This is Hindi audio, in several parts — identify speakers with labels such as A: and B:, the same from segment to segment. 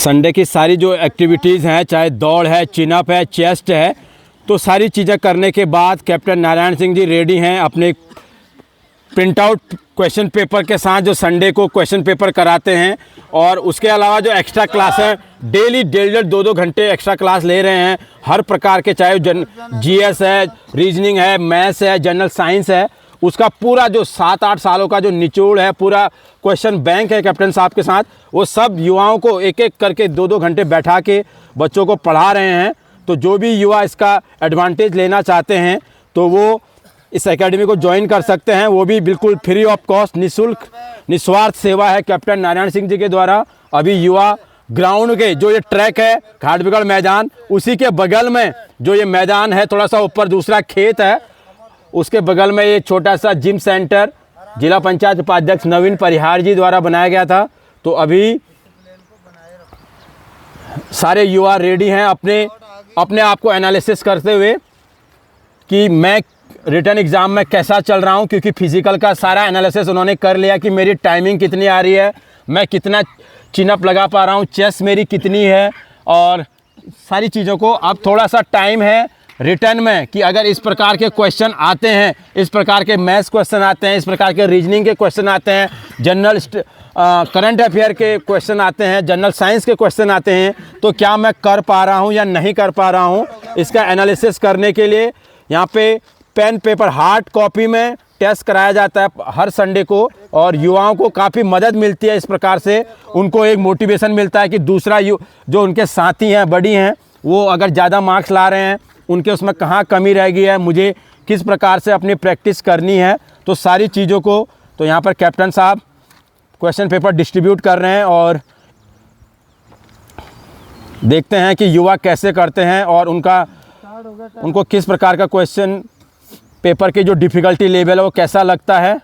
A: संडे की सारी जो एक्टिविटीज़ हैं, चाहे दौड़ है, चिनअप है, चेस्ट है, तो सारी चीज़ें करने के बाद कैप्टन नारायण सिंह जी रेडी हैं अपने प्रिंट आउट क्वेश्चन पेपर के साथ, जो संडे को क्वेश्चन पेपर कराते हैं। और उसके अलावा जो एक्स्ट्रा क्लास है, डेली 1.5-2 घंटे एक्स्ट्रा क्लास ले रहे हैं हर प्रकार के, चाहे जीएस है, रीजनिंग है, मैथ्स है, जनरल साइंस है, उसका पूरा जो 7-8 सालों का जो निचोड़ है, पूरा क्वेश्चन बैंक है कैप्टन साहब के साथ, वो सब युवाओं को एक एक करके 2-2 घंटे बैठा के बच्चों को पढ़ा रहे हैं। तो जो भी युवा इसका एडवांटेज लेना चाहते हैं तो वो इस एकेडमी को ज्वाइन कर सकते हैं, वो भी बिल्कुल फ्री ऑफ कॉस्ट, निःशुल्क निस्वार्थ सेवा है कैप्टन नारायण सिंह जी के द्वारा। अभी युवा ग्राउंड के जो ये ट्रैक है घाटबिगड़ मैदान, उसी के बगल में जो ये मैदान है, थोड़ा सा ऊपर दूसरा खेत है, उसके बगल में ये छोटा सा जिम सेंटर जिला पंचायत उपाध्यक्ष नवीन परिहार जी द्वारा बनाया गया था। तो अभी सारे युवा रेडी हैं अपने आप को एनालिसिस करते हुए कि मैं रिटर्न एग्ज़ाम में कैसा चल रहा हूं, क्योंकि फिज़िकल का सारा एनालिसिस उन्होंने कर लिया कि मेरी टाइमिंग कितनी आ रही है, मैं कितना चिनअप लगा पा रहा हूं, चेस्ट मेरी कितनी है, और सारी चीज़ों को अब थोड़ा सा टाइम है रिटर्न में कि अगर इस प्रकार के क्वेश्चन आते हैं, इस प्रकार के मैथ्स क्वेश्चन आते हैं, इस प्रकार के रीजनिंग के क्वेश्चन आते हैं, जनरल करंट अफेयर के क्वेश्चन आते हैं, जनरल साइंस के क्वेश्चन आते हैं, तो क्या मैं कर पा रहा हूं या नहीं कर पा रहा हूं, इसका एनालिसिस करने के लिए यहाँ पे पेन पेपर हार्ड कॉपी में टेस्ट कराया जाता है हर संडे को। और युवाओं को काफ़ी मदद मिलती है, इस प्रकार से उनको एक मोटिवेशन मिलता है कि दूसरा जो उनके साथी हैं, बड़ी हैं, वो अगर ज़्यादा मार्क्स ला रहे हैं, उनके उसमें कहाँ कमी रह गई है, मुझे किस प्रकार से अपनी प्रैक्टिस करनी है। तो सारी चीज़ों को तो यहाँ पर कैप्टन साहब क्वेश्चन पेपर डिस्ट्रीब्यूट कर रहे हैं और देखते हैं कि युवा कैसे करते हैं और उनको किस प्रकार का क्वेश्चन पेपर की जो डिफ़िकल्टी लेवल है वो कैसा लगता है।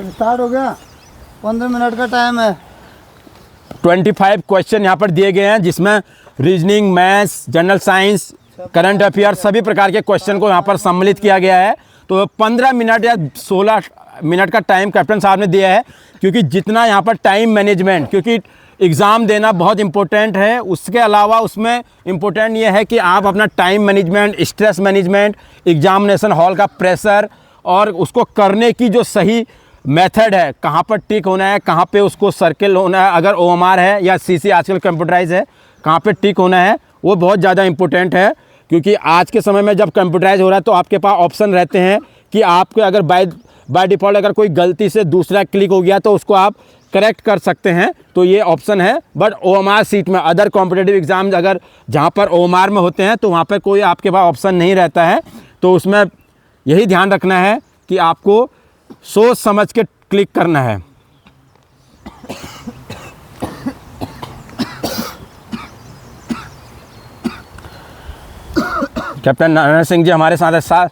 B: स्टार्ट हो गया, 15 मिनट का टाइम है।
A: 25 क्वेश्चन यहाँ पर दिए गए हैं, जिसमें reasoning, maths, general science, current affair सभी प्रकार के क्वेश्चन को यहाँ पर सम्मिलित किया गया है। तो 15 मिनट या 16 मिनट का टाइम कैप्टन साहब ने दिया है, क्योंकि जितना यहाँ पर टाइम मैनेजमेंट, क्योंकि एग्ज़ाम देना बहुत इम्पोर्टेंट है, उसके अलावा उसमें इम्पोर्टेंट ये है कि आप अपना time management, stress management, examination hall का प्रेशर और उसको करने की जो सही मेथड है, कहाँ पर टिक होना है, कहाँ पे उसको सर्किल होना है, अगर OMR है या CC आजकल कंप्यूटराइज है, कहाँ पे टिक होना है, वो बहुत ज़्यादा इम्पोर्टेंट है। क्योंकि आज के समय में जब कंप्यूटराइज हो रहा है तो आपके पास ऑप्शन रहते हैं कि आपके अगर बाय डिफ़ॉल्ट अगर कोई गलती से दूसरा क्लिक हो गया तो उसको आप करेक्ट कर सकते हैं, तो ये ऑप्शन है। बट OMR सीट में, अदर कॉम्पिटिटिव एग्ज़ाम अगर जहाँ पर OMR में होते हैं तो वहाँ पर कोई आपके पास ऑप्शन नहीं रहता है। तो उसमें यही ध्यान रखना है कि आपको सोच समझ के क्लिक करना है। कैप्टन नारायण सिंह जी हमारे साथ है।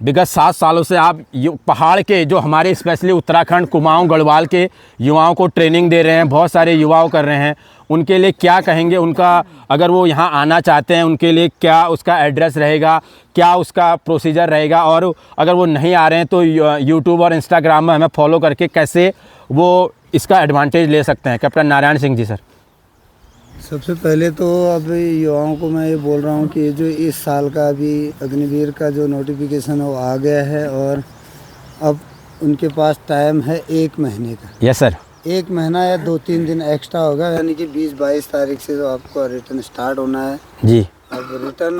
A: विगत 7 सालों से आप पहाड़ के जो हमारे स्पेशली उत्तराखंड कुमाऊं गढ़वाल के युवाओं को ट्रेनिंग दे रहे हैं, बहुत सारे युवाओं कर रहे हैं, उनके लिए क्या कहेंगे? उनका अगर वो यहाँ आना चाहते हैं उनके लिए क्या उसका एड्रेस रहेगा, क्या उसका प्रोसीजर रहेगा, और अगर वो नहीं आ रहे हैं तो यूट्यूब और इंस्टाग्राम में हमें फॉलो करके कैसे वो इसका एडवांटेज ले सकते हैं? Captain Narayan Singh ji sir.
B: सबसे पहले तो अब युवाओं को मैं ये बोल रहा हूँ कि जो इस साल का अभी अग्निवीर का जो नोटिफिकेशन है वो आ गया है, और अब उनके पास टाइम है 1 महीने का।
A: Yes sir.
B: 1 महीना या 2-3 दिन एक्स्ट्रा होगा, यानी कि 20-22 तारीख से तो आपको रिटर्न स्टार्ट होना है
A: जी।
B: अब रिटर्न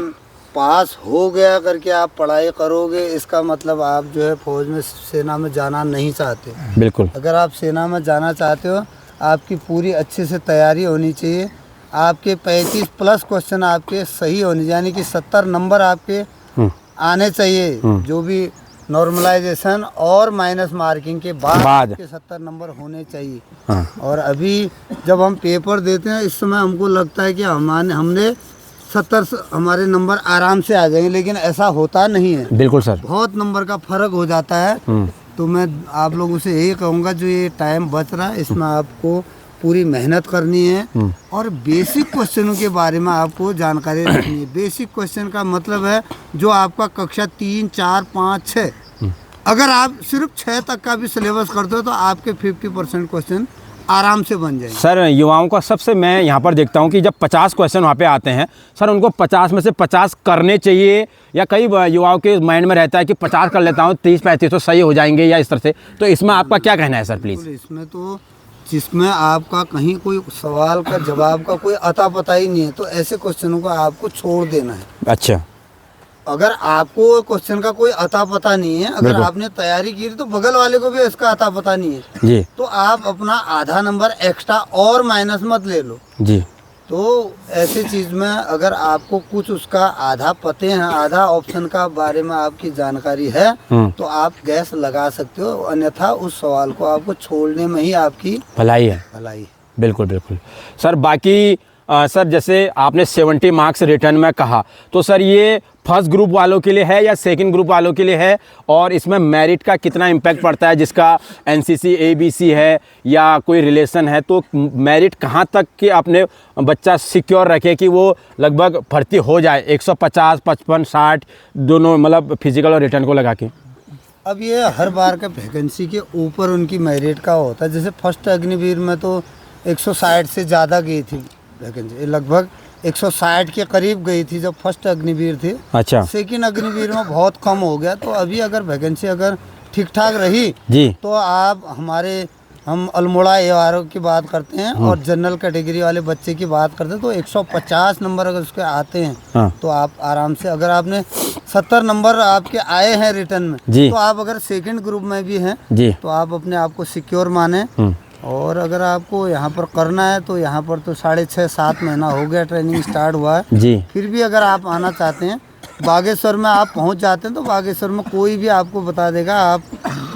B: पास हो गया करके आप पढ़ाई करोगे, इसका मतलब आप जो है फौज में, सेना में जाना नहीं चाहते।
A: बिल्कुल।
B: अगर आप सेना में जाना चाहते हो, आपकी पूरी अच्छे से तैयारी होनी चाहिए। आपके 35+ क्वेश्चन आपके सही होने, यानी कि 70 नंबर आपके आने चाहिए, जो भी नॉर्मलाइजेशन और माइनस मार्किंग के बाद के 70 नंबर होने चाहिए।
A: हाँ।
B: और अभी जब हम पेपर देते हैं इस समय हमको लगता है कि हमने 70 हमारे नंबर आराम से आ जाएंगे, लेकिन ऐसा होता नहीं है।
A: बिल्कुल सर,
B: बहुत नंबर का फर्क हो जाता है। तो मैं आप लोगों से यही कहूँगा, जो ये टाइम बच रहा है इसमें आपको पूरी मेहनत करनी है और बेसिक क्वेश्चनों के बारे में आपको जानकारी रखनी है। बेसिक क्वेश्चन का मतलब है जो आपका कक्षा 3, 4, 5, 6, अगर आप सिर्फ 6 तक का भी सिलेबस करते हो तो आपके 50% क्वेश्चन आराम से बन जाएंगे।
A: सर युवाओं का सबसे मैं यहाँ पर देखता हूँ कि जब 50 क्वेश्चन वहाँ पे आते हैं सर, उनको 50 में से 50 करने चाहिए, या कई युवाओं के माइंड में रहता है कि 50 कर लेता हूँ 30-35 तो सही हो जाएंगे, या इस तरह से, तो इसमें आपका क्या कहना है सर प्लीज़?
B: इसमें तो जिसमें आपका कहीं कोई सवाल का जवाब का कोई अता पता ही नहीं है तो ऐसे क्वेश्चनों को आपको छोड़ देना है।
A: अच्छा,
B: अगर आपको क्वेश्चन का कोई अता पता नहीं है, अगर आपने तैयारी की तो बगल वाले को भी इसका अता पता नहीं है
A: जी,
B: तो आप अपना आधा नंबर एक्स्ट्रा और माइनस मत ले लो
A: जी।
B: तो ऐसी चीज़ में अगर आपको कुछ उसका आधा पते हैं, आधा ऑप्शन का बारे में आपकी जानकारी है तो आप गैस लगा सकते हो, अन्यथा उस सवाल को आपको छोड़ने में ही आपकी
A: भलाई है।
B: भलाई।
A: बिल्कुल बिल्कुल सर। बाकी सर जैसे आपने 70 मार्क्स रिटर्न में कहा, तो सर ये फर्स्ट ग्रुप वालों के लिए है या सेकंड ग्रुप वालों के लिए है, और इसमें मेरिट का कितना इम्पैक्ट पड़ता है, जिसका एनसीसी एबीसी है या कोई रिलेशन है, तो मेरिट कहाँ तक के अपने बच्चा सिक्योर रखे कि वो लगभग भर्ती हो जाए 150, 55, 60 दोनों, मतलब फिजिकल और रिटर्न को लगा के?
B: अब ये हर बार के वैकेंसी के ऊपर उनकी मेरिट का होता है। जैसे फर्स्ट अग्निवीर में तो 160 से ज़्यादा गई थी वैकेंसी, लगभग 160 के करीब गई थी जब फर्स्ट अग्निवीर थी।
A: अच्छा।
B: सेकंड अग्निवीर में बहुत कम हो गया। तो अभी अगर वैकेंसी अगर ठीक ठाक रही
A: जी
B: तो आप हम अल्मोड़ा एआरओ की बात करते हैं और जनरल कैटेगरी वाले बच्चे की बात करते हैं तो 150 नंबर अगर उसके आते हैं तो आप आराम से, अगर आपने 70 नंबर आपके आए हैं रिटर्न में तो आप अगर सेकंड ग्रुप में भी हैं तो आप अपने आप को सिक्योर माने। और अगर आपको यहाँ पर करना है तो यहाँ पर तो 6.5-7 महीना हो गया ट्रेनिंग स्टार्ट हुआ है
A: जी।
B: फिर भी अगर आप आना चाहते हैं, बागेश्वर में आप पहुँच जाते हैं तो बागेश्वर में कोई भी आपको बता देगा। आप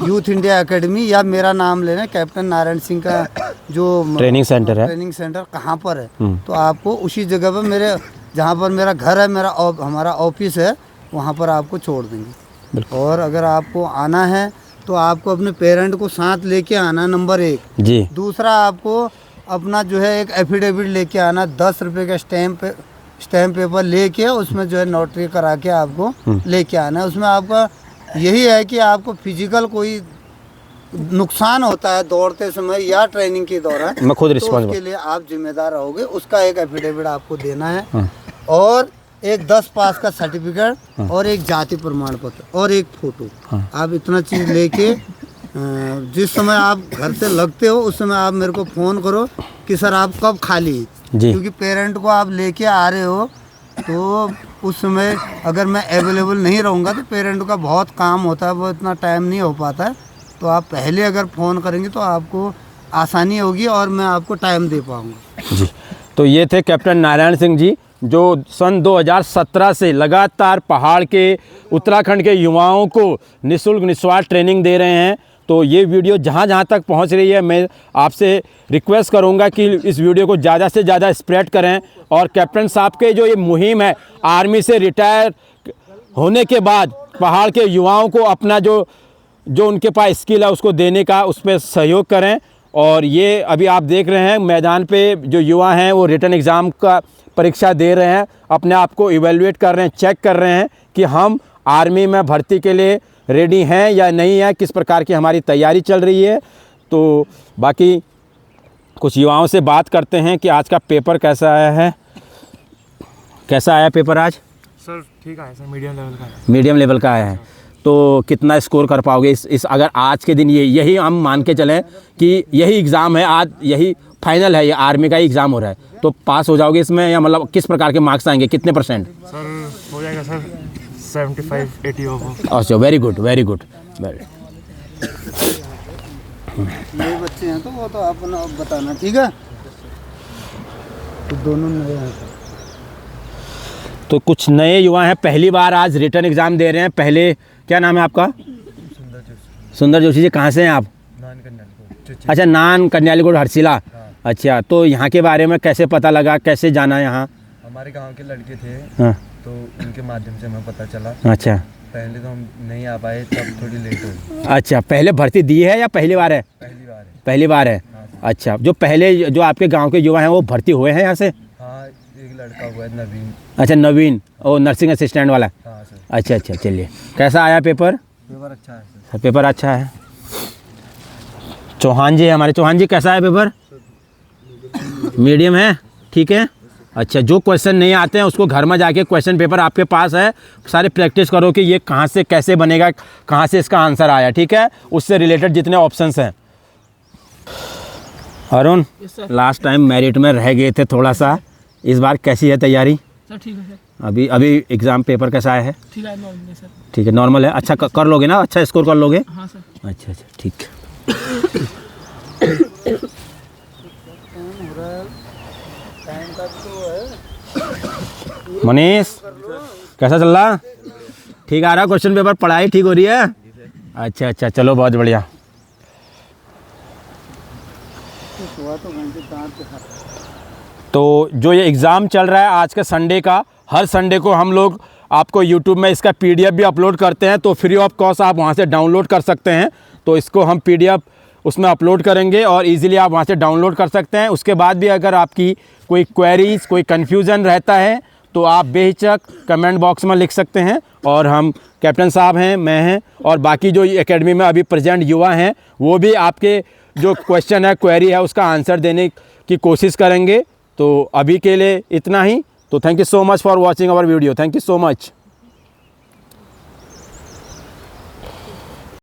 B: यूथ इंडिया एकेडमी या मेरा नाम लेना, कैप्टन नारायण सिंह का जो
A: ट्रेनिंग सेंटर है,
B: ट्रेनिंग सेंटर कहाँ पर है तो आपको उसी जगह पर मेरे जहाँ पर मेरा घर है, हमारा ऑफिस है, वहाँ पर आपको छोड़ देंगे। और अगर आपको आना है तो आपको अपने पेरेंट को साथ लेके आना, नंबर 1 जी। दूसरा आपको अपना जो है एक एफिडेविट लेके आना, 10 रुपये का स्टैम्प पेपर लेके उसमें जो है नोटरी करा के आपको लेके आना है। उसमें आपका यही है कि आपको फिजिकल कोई नुकसान होता है दौड़ते समय या ट्रेनिंग के दौरान,
A: मैं खुद
B: तो उसके लिए आप जिम्मेदार रहोगे, उसका एक एफिडेविट आपको देना है और एक 10 पास का सर्टिफिकेट और एक जाति प्रमाण पत्र और एक फोटो। आप इतना चीज़ लेके जिस समय आप घर से लगते हो उस समय आप मेरे को फ़ोन करो कि सर आप कब खाली, क्योंकि पेरेंट को आप लेके आ रहे हो तो उस समय अगर मैं अवेलेबल नहीं रहूँगा तो पेरेंट का बहुत काम होता है, वो इतना टाइम नहीं हो पाता है। तो आप पहले अगर फ़ोन करेंगे तो आपको आसानी होगी और मैं आपको टाइम दे पाऊँगा
A: जी। तो ये थे कैप्टन नारायण सिंह जी जो सन 2017 से लगातार पहाड़ के उत्तराखंड के युवाओं को निःशुल्क निस्वार्थ ट्रेनिंग दे रहे हैं। तो ये वीडियो जहाँ तक पहुँच रही है, मैं आपसे रिक्वेस्ट करूँगा कि इस वीडियो को ज़्यादा से ज़्यादा स्प्रेड करें और कैप्टन साहब के जो ये मुहिम है आर्मी से रिटायर होने के बाद पहाड़ के युवाओं को अपना जो उनके पास स्किल है उसको देने का, उस पर सहयोग करें। और ये अभी आप देख रहे हैं मैदान पे जो युवा हैं वो रिटन एग्ज़ाम का परीक्षा दे रहे हैं, अपने आप को इवेलुएट कर रहे हैं, चेक कर रहे हैं कि हम आर्मी में भर्ती के लिए रेडी हैं या नहीं है, किस प्रकार की हमारी तैयारी चल रही है। तो बाकी कुछ युवाओं से बात करते हैं कि आज का पेपर कैसा आया है। कैसा आया पेपर आज?
C: सर ठीक है सर, मीडियम लेवल का है।
A: मीडियम लेवल का आया है। तो कितना स्कोर कर पाओगे इस अगर आज के दिन यही हम मान के चलें कि यही एग्ज़ाम है, आज यही फाइनल है, ये आर्मी का ही एग्ज़ाम हो रहा है, तो पास हो जाओगे इसमें या मतलब किस प्रकार के मार्क्स आएंगे, कितने परसेंट?
C: सर हो जाएगा सर 75-80 ओवर।
A: अच्छा, very good very good very.
B: नए बच्चे हैं तो वो तो आप बताना, ठीक है? तो दोनों नए हैं।
A: तो कुछ नए युवा हैं, पहली बार आज रिटर्न एग्ज़ाम दे रहे हैं। पहले क्या नाम है आपका? सुंदर जोशी जी। कहाँ से हैं आप? अच्छा, नान कन्यालीगुड़ हरसिला। अच्छा, तो यहाँ के बारे में कैसे पता लगा, कैसे जाना यहाँ?
D: हमारे गांव के लड़के थे
A: हाँ।
D: तो उनके माध्यम से हमें पता चला।
A: अच्छा,
D: पहले तो हम नहीं आ पाए, तब थोड़ी लेट हुई।
A: अच्छा, पहले भर्ती दी है या पहली बार है?
D: पहली बार है।
A: पहली बार है। अच्छा, जो पहले जो आपके गांव के युवा हैं वो भर्ती हुए हैं यहाँ से?
D: हाँ, एक लड़का हुआ है नवीन।
A: अच्छा, नवीन, वो नर्सिंग असिस्टेंट वाला।
D: हाँ सर।
A: अच्छा अच्छा, चलिए। कैसा आया पेपर?
D: पेपर अच्छा है सर।
A: पेपर अच्छा है। चौहान जी है हमारे। चौहान जी, कैसा है पेपर? मीडियम है, ठीक है। अच्छा, जो क्वेश्चन नहीं आते हैं उसको घर में जाके क्वेश्चन पेपर आपके पास है, सारे प्रैक्टिस करो कि ये कहाँ से कैसे बनेगा, कहाँ से इसका आंसर आया, ठीक है। उससे रिलेटेड जितने ऑप्शंस हैं। अरुण, लास्ट टाइम मेरिट में रह गए थे थोड़ा सा, इस बार कैसी है तैयारी?
E: सर ठीक है सर।
A: अभी एग्ज़ाम पेपर कैसा आया है?
E: ठीक है, नॉर्मल है सर।
A: ठीक है, नॉर्मल है। अच्छा कर लोगे ना, अच्छा स्कोर कर लोगे?
E: हाँ सर।
A: अच्छा अच्छा, ठीक है। मनीष, कैसा चल रहा? ठीक आ रहा क्वेश्चन पेपर? पढ़ाई ठीक हो रही है? अच्छा अच्छा, चलो बहुत बढ़िया। तो जो ये एग्ज़ाम चल रहा है आज के संडे का, हर संडे को हम लोग आपको यूट्यूब में इसका PDF भी अपलोड करते हैं, तो फ्री ऑफ कॉस्ट आप वहाँ से डाउनलोड कर सकते हैं। तो इसको हम PDF उसमें अपलोड करेंगे और इजीली आप वहाँ से डाउनलोड कर सकते हैं। उसके बाद भी अगर आपकी कोई क्वेरीज़, कोई कन्फ्यूज़न रहता है तो आप बेहिचक कमेंट बॉक्स में लिख सकते हैं, और हम कैप्टन साहब हैं, मैं हैं, और बाकी जो एकेडमी में अभी प्रेजेंट युवा हैं वो भी आपके जो क्वेश्चन है, क्वेरी है, उसका आंसर देने की कोशिश करेंगे। तो अभी के लिए इतना ही। तो thank you so much for watching our video. Thank you so much.